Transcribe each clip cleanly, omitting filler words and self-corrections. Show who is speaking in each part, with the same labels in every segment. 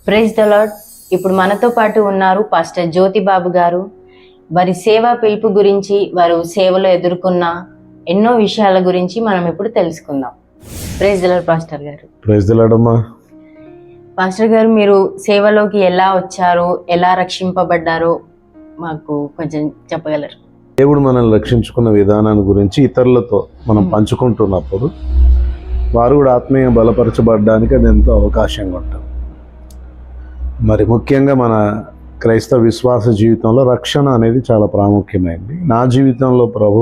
Speaker 1: Praise the lord. ఇప్పుడు మనతో పాటు ఉన్నారు పాస్టర్ జ్యోతిబాబు గారు. వారి సేవా పిలుపు గురించి, వారు సేవలో ఎదుర్కొన్న ఎన్నో విషయాల గురించి మనం ఇప్పుడు తెలుసుకుందాం. ప్రైజ్ ద లార్డ్ పాస్టర్ గారు.
Speaker 2: ప్రైజ్ ద లార్డ్ అమ్మా.
Speaker 1: పాస్టర్ గారు, మీరు సేవలోకి ఎలా వచ్చారో, ఎలా రక్షింపబడ్డారో మాకు కొంచెం చెప్పగలరు?
Speaker 2: దేవుడు మనల్ని రక్షించుకున్న విధానాన్ని గురించి ఇతరులతో మనం పంచుకుంటున్నప్పుడు వారు కూడా ఆత్మీయ బలపరచబడడానికి అది ఎంతో అవకాశంగా ఉంటుంది. మరి ముఖ్యంగా మన క్రైస్తవ విశ్వాస జీవితంలో రక్షణ అనేది చాలా ప్రాముఖ్యమైనది. నా జీవితంలో ప్రభు,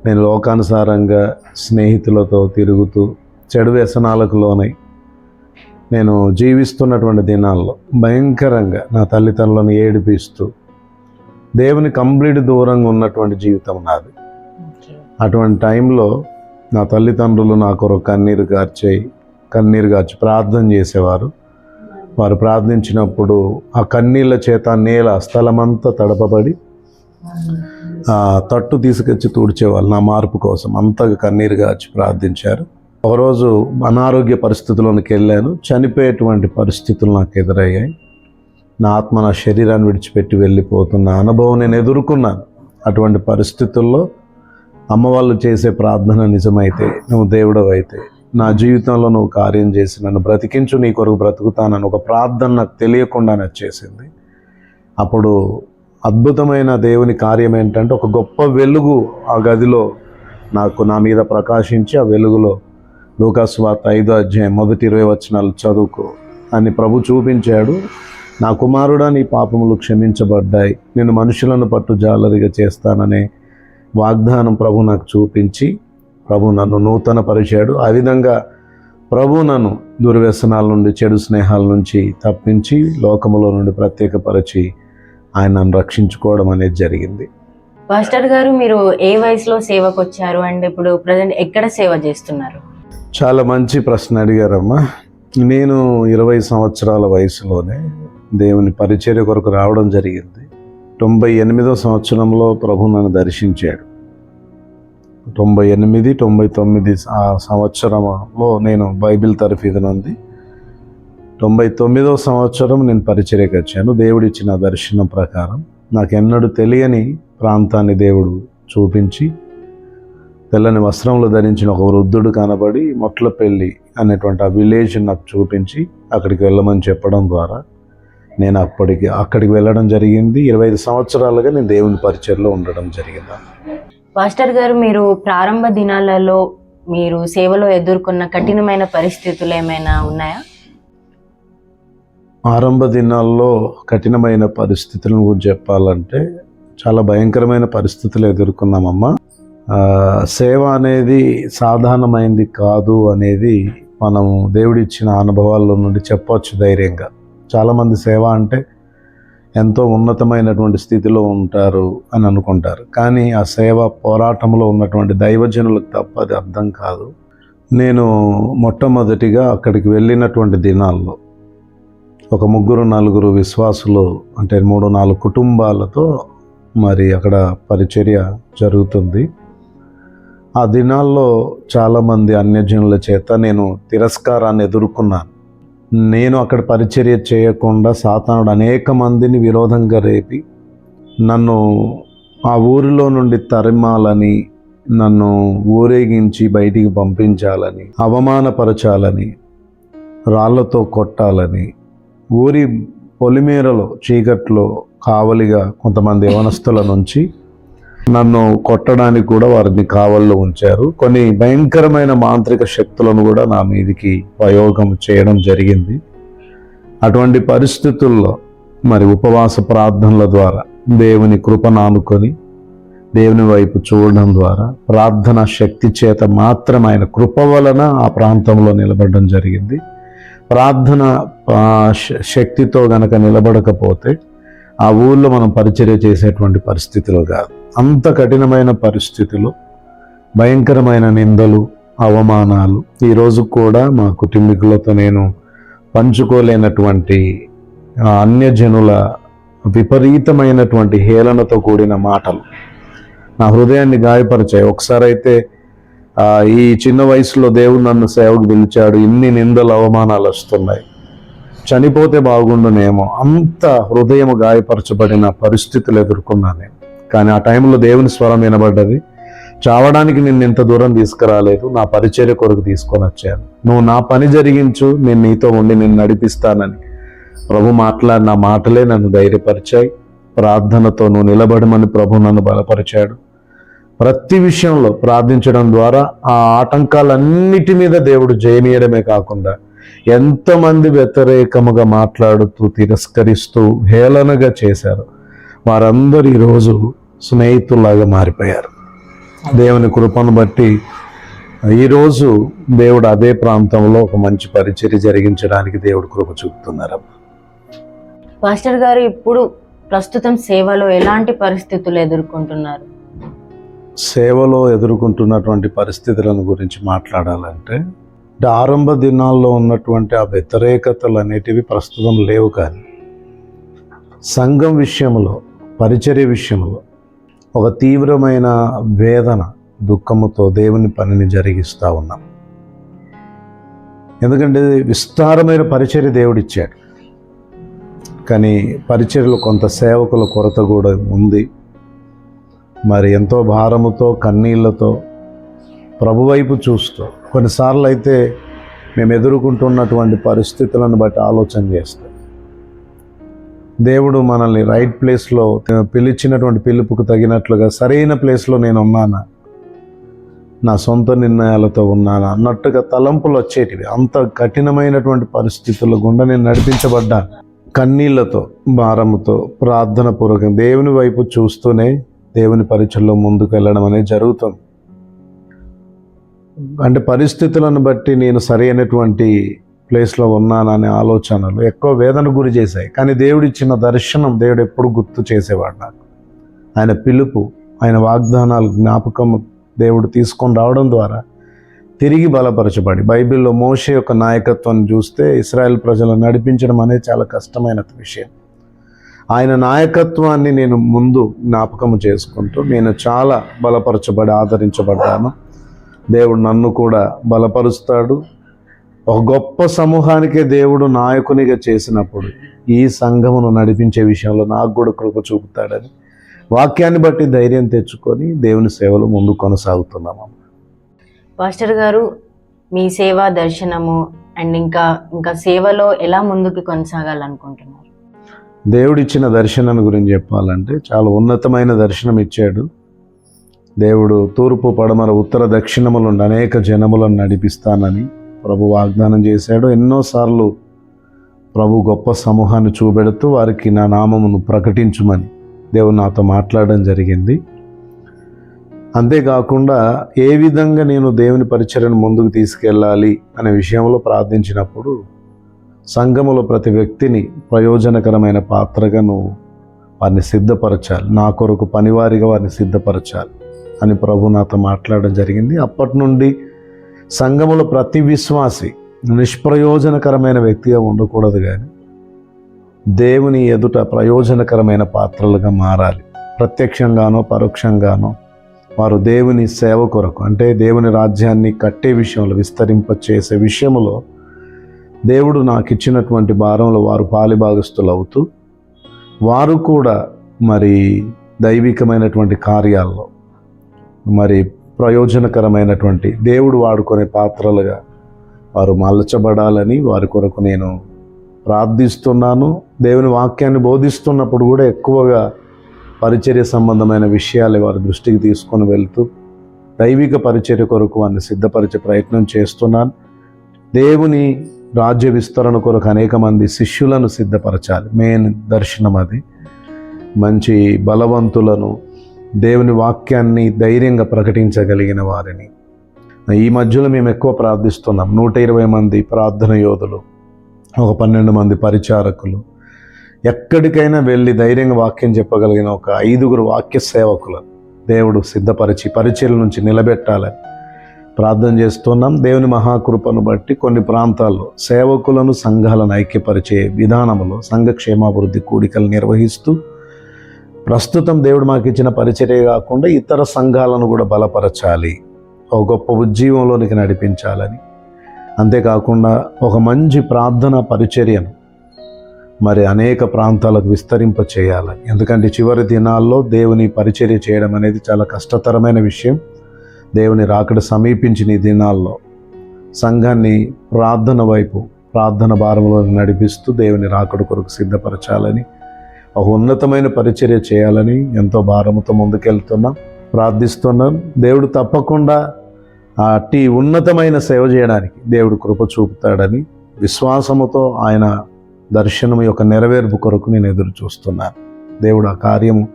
Speaker 2: నేను లోకానుసారంగా స్నేహితులతో తిరుగుతూ చెడు వ్యసనాలకు లోనై నేను జీవిస్తున్నటువంటి దినాల్లో భయంకరంగా నా తల్లిదండ్రులను ఏడిపిస్తూ దేవుని కంప్లీట్ దూరంగా ఉన్నటువంటి జీవితం నాది. అటువంటి టైంలో నా తల్లిదండ్రులు నా కొరకు కన్నీరు గార్చి ప్రార్థన చేసేవారు. వారు ప్రార్థించినప్పుడు ఆ కన్నీళ్ళ చేత నేల స్థలమంతా తడపబడి తట్టు తీసుకొచ్చి తుడిచేవాళ్ళు నా మార్పు కోసం. అంతగా కన్నీరు గార్చి ప్రార్థించారు. ఒకరోజు అనారోగ్య పరిస్థితుల్లోకి వెళ్ళాను. చనిపోయేటువంటి పరిస్థితులు నాకు ఎదురయ్యాయి. నా ఆత్మ నా శరీరాన్ని విడిచిపెట్టి వెళ్ళిపోతున్న అనుభవం నేను ఎదుర్కొన్నాను. అటువంటి పరిస్థితుల్లో అమ్మ వాళ్ళు చేసే ప్రార్థన నిజమైతే, నువ్వు దేవుడవు అయితే, నా జీవితంలో నువ్వు కార్యం చేసి నన్ను బ్రతికించు, నీ కొరకు బ్రతుకుతానని ఒక ప్రార్థన నాకు తెలియకుండా నచ్చేసింది. అప్పుడు అద్భుతమైన దేవుని కార్యం ఏంటంటే, ఒక గొప్ప వెలుగు ఆ గదిలో నా మీద ప్రకాశించి, ఆ వెలుగులో లూకాసు వార్త 5వ అధ్యాయం మొదటి 20 వచనాలు చదువుకో అని ప్రభు చూపించాడు. నా కుమారుడా, నీ పాపములు క్షమించబడ్డాయి, నేను మనుషులను పట్టు జాలరిగా చేస్తాననే వాగ్దానం ప్రభు నాకు చూపించి ప్రభు నన్ను నూతన పరిచాడు. ఆ విధంగా ప్రభు నన్ను దుర్వ్యసనాల నుండి, చెడు స్నేహాల నుంచి తప్పించి లోకములో నుండి ప్రత్యేకపరిచి ఆయన నన్ను రక్షించుకోవడం అనేది జరిగింది.
Speaker 1: పాస్టర్ గారు, మీరు ఏ వయసులో సేవకు వచ్చారు అండ్ ఇప్పుడు ప్రజెంట్ ఎక్కడ సేవ చేస్తున్నారు?
Speaker 2: చాలా మంచి ప్రశ్న అడిగారమ్మా. నేను 20 సంవత్సరాల వయసులోనే దేవుని పరిచర్య కొరకు రావడం జరిగింది. 98వ సంవత్సరంలో ప్రభు నన్ను దర్శించాడు. 98, 99 ఆ సంవత్సరంలో నేను బైబిల్ తరఫీదు నుండి 99వ సంవత్సరం నేను పరిచర్యకు వచ్చాను. దేవుడిచ్చిన దర్శనం ప్రకారం నాకు ఎన్నడూ తెలియని ప్రాంతాన్ని దేవుడు చూపించి, తెల్లని వస్త్రములు ధరించిన ఒక వృద్ధుడు కనబడి మొట్లపల్లి అనేటువంటి ఆ విలేజ్ నాకు చూపించి అక్కడికి వెళ్ళమని చెప్పడం ద్వారా నేను అక్కడికి వెళ్ళడం జరిగింది. 25 సంవత్సరాలుగా నేను దేవుని పరిచర్యలో ఉండడం జరిగింది.
Speaker 1: పాస్టర్ గారు, మీరు ప్రారంభ దినాలలో మీరు సేవలో ఎదుర్కొన్న కఠినమైన పరిస్థితులు ఏమైనా ఉన్నాయా?
Speaker 2: ఆరంభ దినాల్లో కఠినమైన పరిస్థితులను గురించి చెప్పాలంటే చాలా భయంకరమైన పరిస్థితులు ఎదుర్కొన్నామమ్మా. సేవ అనేది సాధారణమైంది కాదు అనేది మనం దేవుడిచ్చిన అనుభవాల నుండి చెప్పవచ్చు ధైర్యంగా. చాలామంది సేవ అంటే ఎంతో ఉన్నతమైనటువంటి స్థితిలో ఉంటారు అని అనుకుంటారు, కానీ ఆ సేవ పోరాటంలో ఉన్నటువంటి దైవజనులకు తప్ప అది అర్థం కాదు. నేను మొట్టమొదటిగా అక్కడికి వెళ్ళినటువంటి దినాల్లో ఒక 3-4 విశ్వాసులు, అంటే 3-4 కుటుంబాలతో మరి అక్కడ పరిచర్య జరుగుతుంది. ఆ దినాల్లో చాలామంది అన్యజనుల చేత నేను తిరస్కారాన్ని ఎదుర్కొన్నాను. నేను అక్కడ పరిచర్య చేయకుండా సాతానుడు అనేక మందిని విరోధంగా రేపి నన్ను ఆ ఊరిలో నుండి తరిమాలని, నన్ను ఊరేగించి బయటికి పంపించాలని, అవమానపరచాలని, రాళ్లతో కొట్టాలని, ఊరి పొలిమేరలో చీకట్లో కావలిగా కొంతమంది యవనస్తుల నుంచి నన్ను కొట్టడానికి కూడా వారిని కావల్లో ఉంచారు. కొన్ని భయంకరమైన మాంత్రిక శక్తులను కూడా నా మీదికి ప్రయోగం చేయడం జరిగింది. అటువంటి పరిస్థితుల్లో మరి ఉపవాస ప్రార్థనల ద్వారా, దేవుని కృపను ఆనుకొని దేవుని వైపు చూడడం ద్వారా, ప్రార్థన శక్తి చేత మాత్రం ఆయన కృప వలన ఆ ప్రాంతంలో నిలబడడం జరిగింది. ప్రార్థన శక్తితో గనక నిలబడకపోతే ఆ ఊళ్ళో మనం పరిచర్య చేసేటువంటి పరిస్థితులు కాదు. అంత కఠినమైన పరిస్థితులు, భయంకరమైన నిందలు, అవమానాలు. ఈరోజు కూడా మా కుటుంబీకులతో నేను పంచుకోలేనటువంటి అన్యజనుల విపరీతమైనటువంటి హేళనతో కూడిన మాటలు నా హృదయాన్ని గాయపరిచాయి. ఒకసారి అయితే ఈ చిన్న వయసులో దేవుడు నన్ను సేవకు పిలిచాడు, ఇన్ని నిందలు అవమానాలు వస్తున్నాయి, చనిపోతే బాగుండునేమో, అంత హృదయం గాయపరచబడిన పరిస్థితులు ఎదుర్కొన్నాను నేను. కానీ ఆ టైంలో దేవుని స్వరం వినబడ్డది, చావడానికి నిన్ను ఇంత దూరం తీసుకురాలేదు, నా పరిచర్య కొరకు తీసుకొని వచ్చాను, నువ్వు నా పని జరిగించు, నేను నీతో ఉండి నిన్ను నడిపిస్తానని ప్రభు మాట్లాడిన మాటలే నన్ను ధైర్యపరిచాయి. ప్రార్థనతో నువ్వు నిలబడమని ప్రభు నన్ను బలపరిచాడు. ప్రతి విషయంలో ప్రార్థించడం ద్వారా ఆ ఆటంకాలన్నిటి మీద దేవుడు జయనీయడమే కాకుండా ఎంతమంది వ్యతిరేకముగా మాట్లాడుతూ తిరస్కరిస్తూ హేళనగా చేశారు, వారందరూ ఈరోజు స్నేహితుల్లాగా మారిపోయారు. దేవుని కృపను బట్టి ఈరోజు దేవుడు అదే ప్రాంతంలో ఒక మంచి పరిచర్య జరిగించడానికి దేవుడు కృప చూపుతున్నారు.
Speaker 1: పాస్టర్ గారు, ఇప్పుడు ప్రస్తుతం సేవలో ఎలాంటి పరిస్థితులు ఎదుర్కొంటున్నారు?
Speaker 2: సేవలో ఎదుర్కొంటున్నటువంటి పరిస్థితులను గురించి మాట్లాడాలంటే, ఆరంభ దినాల్లో ఉన్నటువంటి ఆ వ్యతిరేకతలు అనేటివి ప్రస్తుతం లేవు. కానీ సంఘం విషయంలో, పరిచర్య విషయంలో ఒక తీవ్రమైన వేదన, దుఃఖముతో దేవుని పనిని జరిగిస్తూ ఉన్నాం. ఎందుకంటే విస్తారమైన పరిచర్య దేవుడిచ్చాడు, కానీ పరిచర్యలో కొంత సేవకుల కొరత కూడా ఉంది. మరి ఎంతో భారముతో, కన్నీళ్లతో ప్రభువైపు చూస్తూ, కొన్నిసార్లు అయితే మేము ఎదుర్కొంటున్నటువంటి పరిస్థితులను బట్టి ఆలోచన చేస్తాం, దేవుడు మనల్ని రైట్ ప్లేస్లో పిలిచినటువంటి పిలుపుకు తగినట్లుగా సరైన ప్లేస్లో నేను ఉన్నానా, నా సొంత నిర్ణయాలతో ఉన్నానా అన్నట్టుగా తలంపులు వచ్చేటివి. అంత కఠినమైనటువంటి పరిస్థితుల గుండా నేను నడిపించబడ్డాను. కన్నీళ్లతో, భారముతో, ప్రార్థన పూర్వకం దేవుని వైపు చూస్తూనే దేవుని పరిచయంలో ముందుకు వెళ్ళడం అనేది జరుగుతుంది. అంటే పరిస్థితులను బట్టి నేను సరైనటువంటి ప్లేస్లో ఉన్నాననే ఆలోచనలు ఎక్కువ వేదన గురి చేశాయి. కానీ దేవుడిచ్చిన దర్శనం దేవుడు ఎప్పుడు గుర్తు చేసేవాడు నాకు. ఆయన పిలుపు, ఆయన వాగ్దానాలు జ్ఞాపకం దేవుడు తీసుకొని రావడం ద్వారా తిరిగి బలపరచబడి, బైబిల్లో మోషే యొక్క నాయకత్వాన్ని చూస్తే ఇశ్రాయేల్ ప్రజలను నడిపించడం అనేది చాలా కష్టమైన విషయం. ఆయన నాయకత్వాన్ని నేను ముందు జ్ఞాపకం చేసుకుంటూ నేను చాలా బలపరచబడి ఆదరించబడ్డాను. దేవుడు నన్ను కూడా బలపరుస్తాడు. ఒక గొప్ప సమూహానికే దేవుడు నాయకునిగా చేసినప్పుడు ఈ సంఘమును నడిపించే విషయంలో నాకు కూడా కృప చూపుతాడని వాక్యాన్ని బట్టి ధైర్యం తెచ్చుకొని దేవుని సేవలో ముందు కొనసాగుతున్నాము.
Speaker 1: పాస్టర్ గారు, మీ సేవా దర్శనము అండ్ ఇంకా సేవలో ఎలా ముందుకు కొనసాగాలనుకుంటున్నారు?
Speaker 2: దేవుడిచ్చిన దర్శనాన్ని గురించి చెప్పాలంటే చాలా ఉన్నతమైన దర్శనం ఇచ్చాడు. దేవుడు తూర్పు, పడమర, ఉత్తర, దక్షిణములుండి అనేక జనములను నడిపిస్తానని ప్రభు వాగ్దానం చేశాడు. ఎన్నోసార్లు ప్రభు గొప్ప సమూహాన్ని చూపెడుతూ వారికి నా నామమును ప్రకటించుమని దేవుడు నాతో మాట్లాడడం జరిగింది. అంతేకాకుండా ఏ విధంగా నేను దేవుని పరిచర్యను ముందుకు తీసుకెళ్ళాలి అనే విషయంలో ప్రార్థించినప్పుడు, సంఘములో ప్రతి వ్యక్తిని ప్రయోజనకరమైన పాత్రగా నువ్వు వారిని సిద్ధపరచాలి, నా కొరకు పనివారిగా వారిని సిద్ధపరచాలి అని ప్రభు నాతో మాట్లాడడం జరిగింది. అప్పటి నుండి సంఘములో ప్రతి విశ్వాసి నిష్ప్రయోజనకరమైన వ్యక్తిగా ఉండకూడదు, కానీ దేవుని ఎదుట ప్రయోజనకరమైన పాత్రలుగా మారాలి. ప్రత్యక్షంగానో పరోక్షంగానో వారు దేవుని సేవ కొరకు, అంటే దేవుని రాజ్యాన్ని కట్టే విషయంలో, విస్తరింపచేసే విషయంలో దేవుడు నాకు ఇచ్చినటువంటి భారంలో వారు పాలిభాగస్తులు అవుతూ, వారు కూడా మరి దైవికమైనటువంటి కార్యాల్లో మరి ప్రయోజనకరమైనటువంటి దేవుడు వాడుకునే పాత్రలుగా వారు మలచబడాలని వారి కొరకు నేను ప్రార్థిస్తున్నాను. దేవుని వాక్యాన్ని బోధిస్తున్నప్పుడు కూడా ఎక్కువగా పరిచర్య సంబంధమైన విషయాలు వారి దృష్టికి తీసుకొని వెళ్తూ దైవిక పరిచర్య కొరకు వారిని సిద్ధపరిచే ప్రయత్నం చేస్తున్నాను. దేవుని రాజ్య విస్తరణ కొరకు అనేక మంది శిష్యులను సిద్ధపరచాలి. మెయిన్ దర్శనం అది. మంచి బలవంతులను, దేవుని వాక్యాన్ని ధైర్యంగా ప్రకటించగలిగిన వారిని. ఈ మధ్యలో మేము ఎక్కువ ప్రార్థిస్తున్నాం. 120 మంది ప్రార్థన యోధులు, ఒక 12 మంది పరిచారకులు, ఎక్కడికైనా వెళ్ళి ధైర్యంగా వాక్యం చెప్పగలిగిన ఒక 5 వాక్య సేవకులను దేవుడు సిద్ధపరిచి పరిచర్య నుంచి నిలబెట్టాలని ప్రార్థన చేస్తున్నాం. దేవుని మహాకృపను బట్టి కొన్ని ప్రాంతాల్లో సేవకులను, సంఘాలను ఐక్యపరిచే విధానంలో సంఘ క్షేమాభివృద్ధి కూడికలు నిర్వహిస్తూ, ప్రస్తుతం దేవుడు మాకు ఇచ్చిన పరిచర్య కాకుండా ఇతర సంఘాలను కూడా బలపరచాలి, ఒక గొప్ప ఉజ్జీవంలోనికి నడిపించాలని, అంతేకాకుండా ఒక మంచి ప్రార్థన పరిచర్యను మరి అనేక ప్రాంతాలకు విస్తరింప చేయాలి. ఎందుకంటే చివరి దినాల్లో దేవుని పరిచర్య చేయడం అనేది చాలా కష్టతరమైన విషయం. దేవుని రాకడ సమీపించిన ఈ దినాల్లో సంఘాన్ని ప్రార్థన వైపు, ప్రార్థన భారంలో నడిపిస్తూ దేవుని రాకడ కొరకు సిద్ధపరచాలని, ఒక ఉన్నతమైన పరిచర్య చేయాలని ఎంతో భారముతో ముందుకెళ్తున్నాం, ప్రార్థిస్తున్నాం. దేవుడు తప్పకుండా అట్టి ఉన్నతమైన సేవ చేయడానికి దేవుడు కృప చూపుతాడని విశ్వాసముతో ఆయన దర్శనం యొక్క నెరవేర్పు కొరకు నేను ఎదురు చూస్తున్నాను. దేవుడు ఆ కార్యము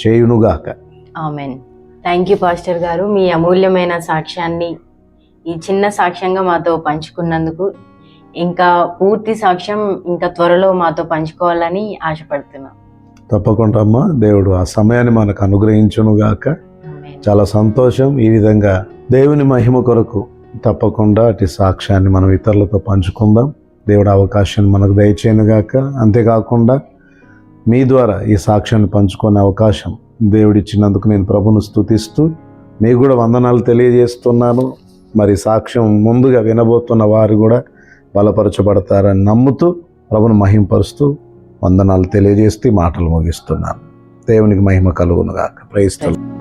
Speaker 2: చేయునుగాక.
Speaker 1: ఆమెన్. థ్యాంక్ యూ పాస్టర్ గారు, మీ అమూల్యమైన సాక్ష్యాన్ని ఈ చిన్న సాక్ష్యంగా మాతో పంచుకున్నందుకు. ఇంకా పూర్తి సాక్ష్యం ఇంకా త్వరలో మాతో పంచుకోవాలని ఆశపడుతున్నాం.
Speaker 2: తప్పకుండా అమ్మా, దేవుడు ఆ సమయాన్ని మనకు అనుగ్రహించునుగాక. చాలా సంతోషం. ఈ విధంగా దేవుని మహిమ కొరకు తప్పకుండా అటు సాక్ష్యాన్ని మనం ఇతరులతో పంచుకుందాం. దేవుడు అవకాశాన్ని మనకు దయచేయనుగాక. అంతేకాకుండా మీ ద్వారా ఈ సాక్ష్యాన్ని పంచుకునే అవకాశం దేవుడిచ్చినందుకు నేను ప్రభువును స్తుతిస్తూ మీకు కూడా వందనాలు తెలియజేస్తున్నాను. మరి సాక్ష్యం ముందుగా వినబోతున్న వారు కూడా బలపరచబడతారని నమ్ముతూ ప్రభువును మహింపరుస్తూ వందనాలు తెలియజేస్తూ మాటలు ముగిస్తున్నాను. దేవునికి మహిమ కలుగునుగాక. Praise the lord.